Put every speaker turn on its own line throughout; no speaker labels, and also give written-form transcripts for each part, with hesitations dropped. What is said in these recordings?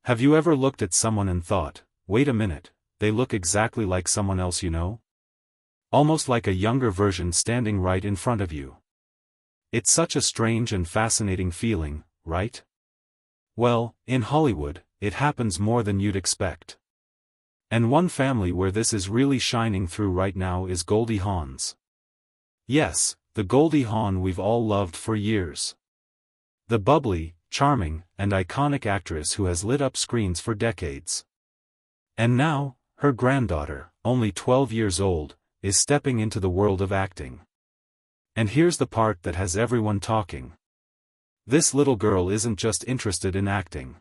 Have you ever looked at someone and thought, wait a minute, they look exactly like someone else you know? Almost like a younger version standing right in front of you. It's such a strange and fascinating feeling, right? Well, in Hollywood, it happens more than you'd expect. And one family where this is really shining through right now is Goldie Hawn's. Yes, the Goldie Hawn we've all loved for years. The bubbly, charming, and iconic actress who has lit up screens for decades. And now, her granddaughter, only 12 years old, is stepping into the world of acting. And here's the part that has everyone talking. This little girl isn't just interested in acting.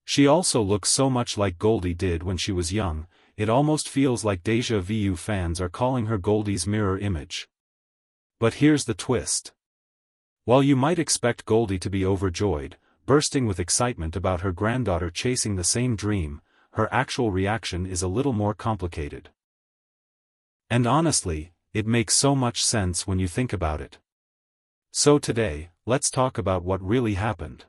She also looks so much like Goldie did when she was young, it almost feels like déjà vu fans are calling her Goldie's mirror image. But here's the twist. While you might expect Goldie to be overjoyed, bursting with excitement about her granddaughter chasing the same dream, her actual reaction is a little more complicated. And honestly, it makes so much sense when you think about it. So today, let's talk about what really happened.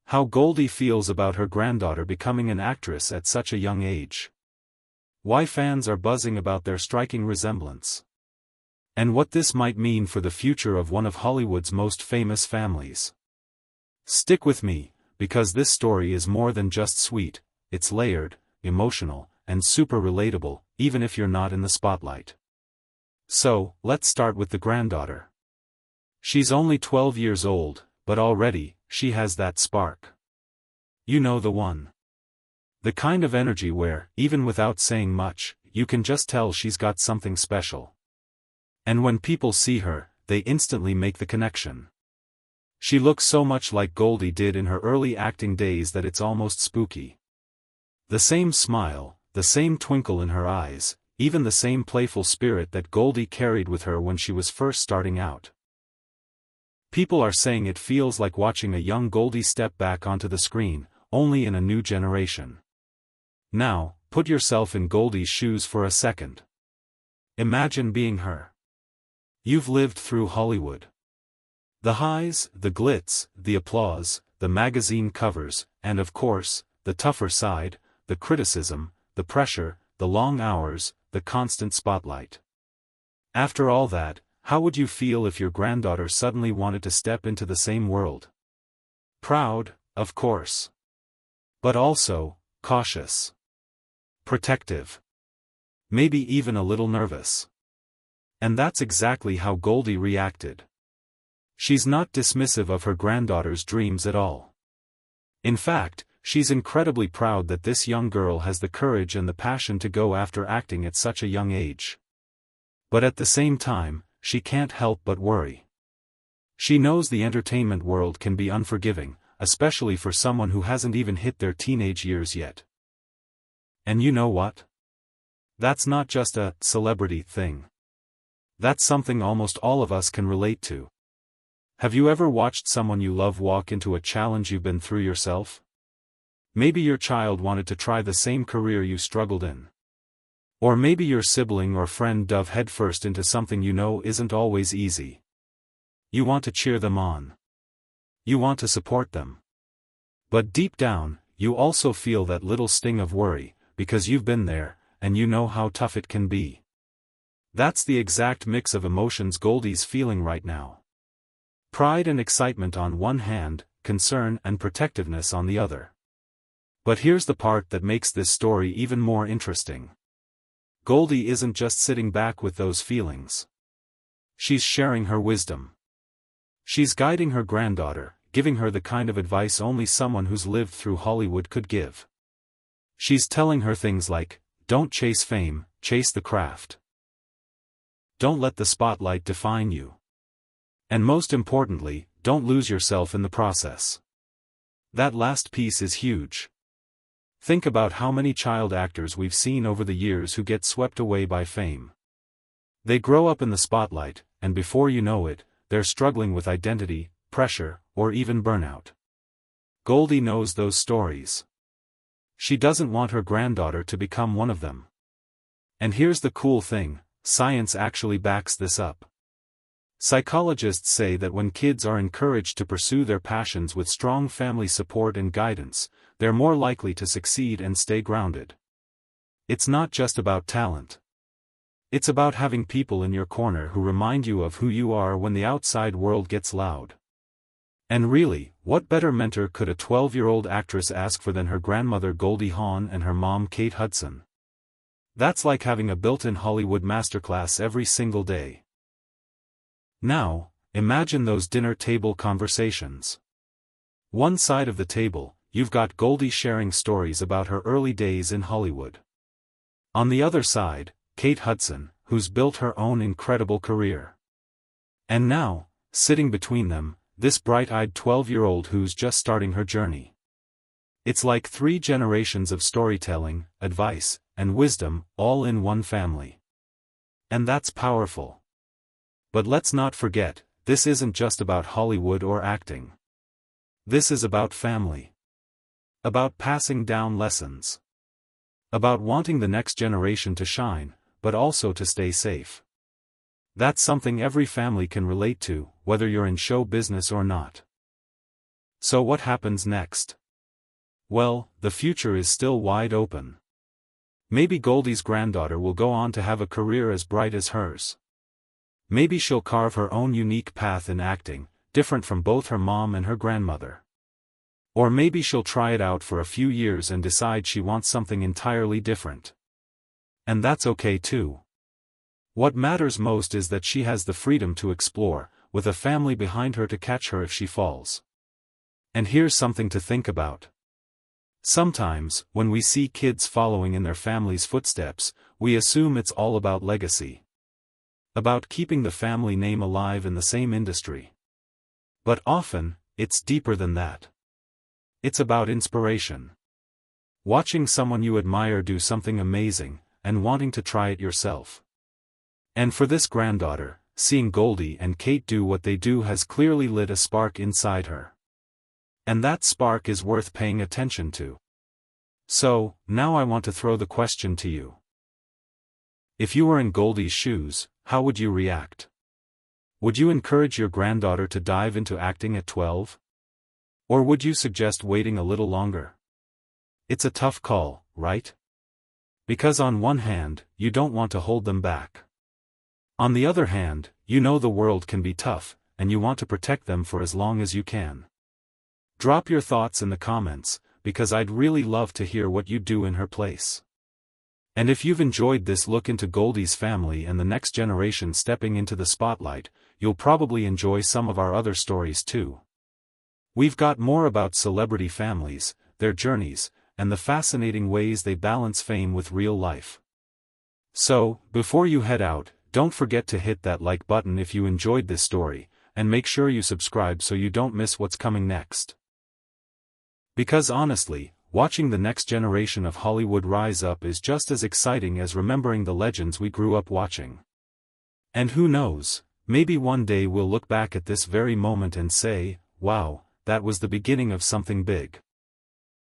How Goldie feels about her granddaughter becoming an actress at such a young age. Why fans are buzzing about their striking resemblance. And what this might mean for the future of one of Hollywood's most famous families. Stick with me, because this story is more than just sweet, it's layered, emotional, and super relatable, even if you're not in the spotlight. So, let's start with the granddaughter. She's only 12 years old, but already, she has that spark. You know the one. The kind of energy where, even without saying much, you can just tell she's got something special. And when people see her, they instantly make the connection. She looks so much like Goldie did in her early acting days that it's almost spooky. The same smile, the same twinkle in her eyes, even the same playful spirit that Goldie carried with her when she was first starting out. People are saying it feels like watching a young Goldie step back onto the screen, only in a new generation. Now, put yourself in Goldie's shoes for a second. Imagine being her. You've lived through Hollywood. The highs, the glitz, the applause, the magazine covers, and of course, the tougher side, the criticism, the pressure, the long hours, the constant spotlight. After all that, how would you feel if your granddaughter suddenly wanted to step into the same world? Proud, of course. But also, cautious. Protective. Maybe even a little nervous. And that's exactly how Goldie reacted. She's not dismissive of her granddaughter's dreams at all. In fact, she's incredibly proud that this young girl has the courage and the passion to go after acting at such a young age. But at the same time, she can't help but worry. She knows the entertainment world can be unforgiving, especially for someone who hasn't even hit their teenage years yet. And you know what? That's not just a celebrity thing. That's something almost all of us can relate to. Have you ever watched someone you love walk into a challenge you've been through yourself? Maybe your child wanted to try the same career you struggled in. Or maybe your sibling or friend dove headfirst into something you know isn't always easy. You want to cheer them on. You want to support them. But deep down, you also feel that little sting of worry, because you've been there, and you know how tough it can be. That's the exact mix of emotions Goldie's feeling right now. Pride and excitement on one hand, concern and protectiveness on the other. But here's the part that makes this story even more interesting. Goldie isn't just sitting back with those feelings. She's sharing her wisdom. She's guiding her granddaughter, giving her the kind of advice only someone who's lived through Hollywood could give. She's telling her things like, don't chase fame, chase the craft. Don't let the spotlight define you. And most importantly, don't lose yourself in the process. That last piece is huge. Think about how many child actors we've seen over the years who get swept away by fame. They grow up in the spotlight, and before you know it, they're struggling with identity, pressure, or even burnout. Goldie knows those stories. She doesn't want her granddaughter to become one of them. And here's the cool thing, science actually backs this up. Psychologists say that when kids are encouraged to pursue their passions with strong family support and guidance, they're more likely to succeed and stay grounded. It's not just about talent. It's about having people in your corner who remind you of who you are when the outside world gets loud. And really, what better mentor could a 12-year-old actress ask for than her grandmother Goldie Hawn and her mom Kate Hudson? That's like having a built-in Hollywood masterclass every single day. Now, imagine those dinner table conversations. One side of the table, you've got Goldie sharing stories about her early days in Hollywood. On the other side, Kate Hudson, who's built her own incredible career. And now, sitting between them, this bright-eyed 12-year-old who's just starting her journey. It's like 3 generations of storytelling, advice, and wisdom, all in one family. And that's powerful. But let's not forget, this isn't just about Hollywood or acting. This is about family. About passing down lessons. About wanting the next generation to shine, but also to stay safe. That's something every family can relate to, whether you're in show business or not. So what happens next? Well, the future is still wide open. Maybe Goldie's granddaughter will go on to have a career as bright as hers. Maybe she'll carve her own unique path in acting, different from both her mom and her grandmother. Or maybe she'll try it out for a few years and decide she wants something entirely different. And that's okay too. What matters most is that she has the freedom to explore, with a family behind her to catch her if she falls. And here's something to think about. Sometimes, when we see kids following in their family's footsteps, we assume it's all about legacy. About keeping the family name alive in the same industry. But often, it's deeper than that. It's about inspiration. Watching someone you admire do something amazing, and wanting to try it yourself. And for this granddaughter, seeing Goldie and Kate do what they do has clearly lit a spark inside her. And that spark is worth paying attention to. So, now I want to throw the question to you. If you were in Goldie's shoes, how would you react? Would you encourage your granddaughter to dive into acting at 12? Or would you suggest waiting a little longer? It's a tough call, right? Because on one hand, you don't want to hold them back. On the other hand, you know the world can be tough, and you want to protect them for as long as you can. Drop your thoughts in the comments, because I'd really love to hear what you'd do in her place. And if you've enjoyed this look into Goldie's family and the next generation stepping into the spotlight, you'll probably enjoy some of our other stories too. We've got more about celebrity families, their journeys, and the fascinating ways they balance fame with real life. So, before you head out, don't forget to hit that like button if you enjoyed this story, and make sure you subscribe so you don't miss what's coming next. Because honestly, watching the next generation of Hollywood rise up is just as exciting as remembering the legends we grew up watching. And who knows, maybe one day we'll look back at this very moment and say, wow, that was the beginning of something big.